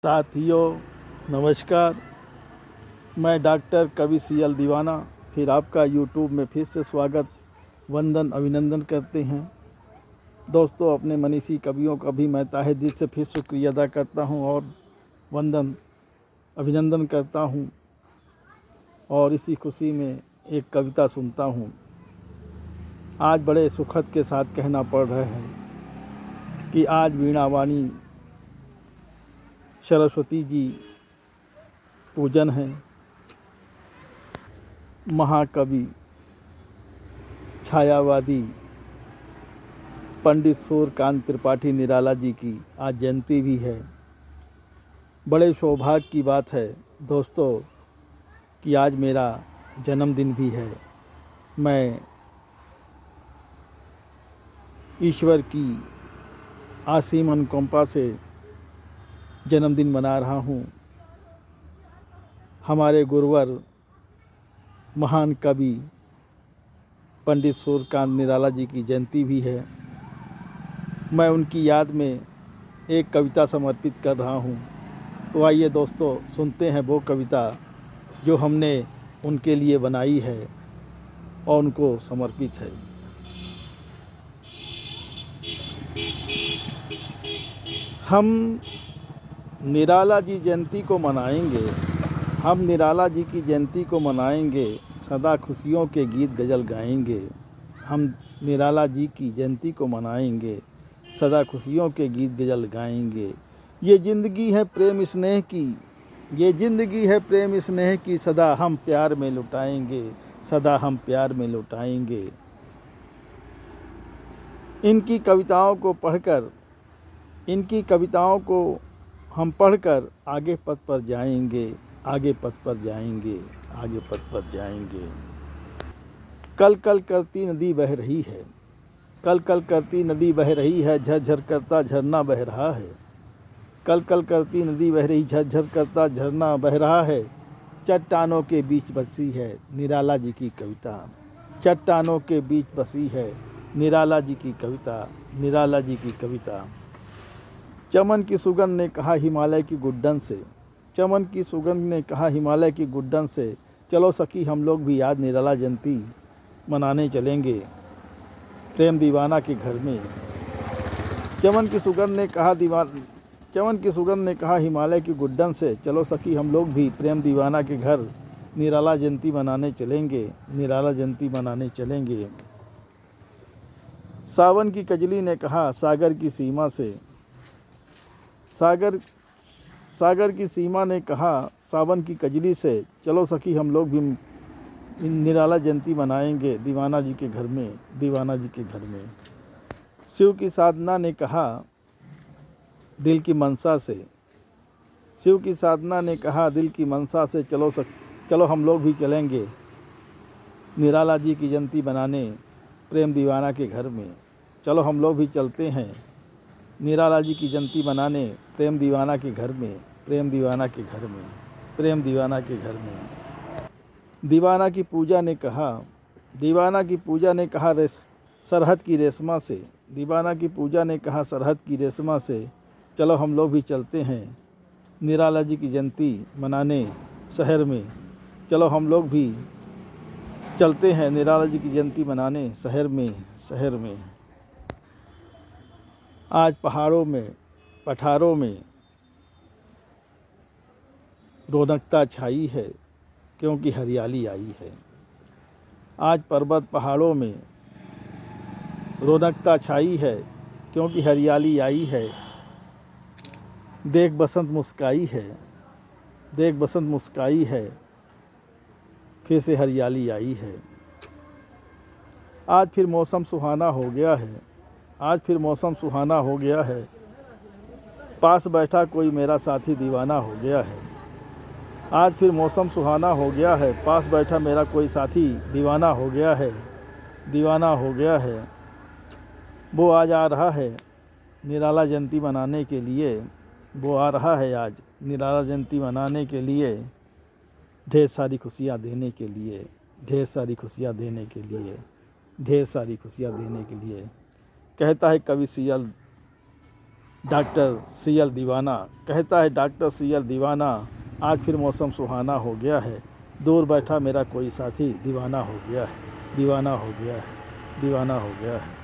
साथियों नमस्कार। मैं डॉक्टर कवि सियल दीवाना फिर आपका यूट्यूब में फिर से स्वागत वंदन अभिनंदन करते हैं। दोस्तों, अपने मनीषी कवियों का भी मैं तहे दिल से फिर शुक्रिया अदा करता हूं और वंदन अभिनंदन करता हूं। और इसी खुशी में एक कविता सुनता हूं। आज बड़े सुखद के साथ कहना पड़ रहा है कि आज वीणावाणी सरस्वती जी पूजन है। महाकवि छायावादी पंडित सूर्यकांत त्रिपाठी निराला जी की आज जयंती भी है। बड़े सौभाग्य की बात है दोस्तों कि आज मेरा जन्मदिन भी है। मैं ईश्वर की असीम अनुकंपा से जन्मदिन मना रहा हूँ। हमारे गुरुवर महान कवि पंडित सूर्यकांत निराला जी की जयंती भी है। मैं उनकी याद में एक कविता समर्पित कर रहा हूँ। तो आइए दोस्तों सुनते हैं वो कविता जो हमने उनके लिए बनाई है और उनको समर्पित है। हम निराला जी जयंती को मनाएंगे, हम निराला जी की जयंती को मनाएंगे, सदा खुशियों के गीत गज़ल गाएंगे। हम निराला जी की जयंती को मनाएंगे, सदा खुशियों के गीत गज़ल गाएंगे। ये ज़िंदगी है प्रेम स्नेह की, ये ज़िंदगी है प्रेम स्नेह की, सदा हम प्यार में लुटाएंगे, सदा हम प्यार में लुटाएंगे। इनकी कविताओं को पढ़कर, इनकी कविताओं को हम पढ़कर आगे पथ पर जाएंगे, आगे पथ पर जाएंगे, आगे पथ पर जाएंगे। कल कल करती नदी बह रही है, कल कल करती नदी बह रही है, झरझर करता झरना बह रहा है। कल कल करती नदी बह रही, झरझर करता झरना बह रहा है। चट्टानों के बीच बसी है निराला जी की कविता, चट्टानों के बीच बसी है निराला जी की कविता, निराला जी की कविता। चमन की सुगंध ने कहा हिमालय की गुड्डन से, चमन की सुगंध ने कहा हिमालय की गुड्डन से, चलो सखी हम लोग भी आज निराला जयंती मनाने चलेंगे प्रेम दीवाना के घर में। चमन की सुगंध ने कहा चमन की सुगंध ने कहा हिमालय की गुड्डन से, चलो सखी हम लोग भी प्रेम दीवाना के घर निराला जयंती मनाने चलेंगे, निराला जयंती मनाने चलेंगे। सावन की कजली ने कहा सागर की सीमा से, सागर की सीमा ने कहा सावन की कजली से, चलो सखी हम लोग भी निराला जयंती मनाएंगे दीवाना जी के घर में, दीवाना जी के घर में। शिव की साधना ने कहा दिल की मनसा से, शिव की साधना ने कहा दिल की मनसा से, चलो हम लोग भी चलेंगे निराला जी की जयंती बनाने प्रेम दीवाना के घर में। चलो हम लोग भी चलते हैं निराला जी की जयंती बनाने प्रेम दीवाना के घर में, प्रेम दीवाना के घर में, प्रेम दीवाना के घर में। दीवाना की पूजा ने कहा, दीवाना की पूजा ने कहा सरहद की रेशमा से, दीवाना की पूजा ने कहा सरहद की रेशमा से, चलो हम लोग भी चलते हैं निराला जी की जयंती मनाने शहर में। चलो हम लोग भी चलते हैं निराला जी की जयंती मनाने शहर में, शहर में। आज पहाड़ों में पठारों में रौनकता छाई है क्योंकि हरियाली आई है। आज पर्वत पहाड़ों में रौनकता छाई है क्योंकि हरियाली आई है। देख बसंत मुस्काई है, देख बसंत मुस्काई है, फिर से हरियाली आई है। आज फिर मौसम सुहाना हो गया है, आज फिर मौसम सुहाना हो गया है। पास बैठा कोई मेरा साथी दीवाना हो गया है। आज फिर मौसम सुहाना हो गया है, पास बैठा मेरा कोई साथी दीवाना हो गया है, दीवाना हो गया है। वो आज आ रहा है निराला जयंती मनाने के लिए, वो आ रहा है आज निराला जयंती मनाने के लिए, ढेर सारी खुशियाँ देने के लिए, ढेर सारी खुशियाँ देने के लिए, ढेर सारी खुशियाँ देने के लिए। कहता है कवि सियल डॉक्टर सीएल दीवाना कहता है, डॉक्टर सीएल दीवाना आज फिर मौसम सुहाना हो गया है, दूर बैठा मेरा कोई साथी दीवाना हो गया है, दीवाना हो गया है, दीवाना हो गया है।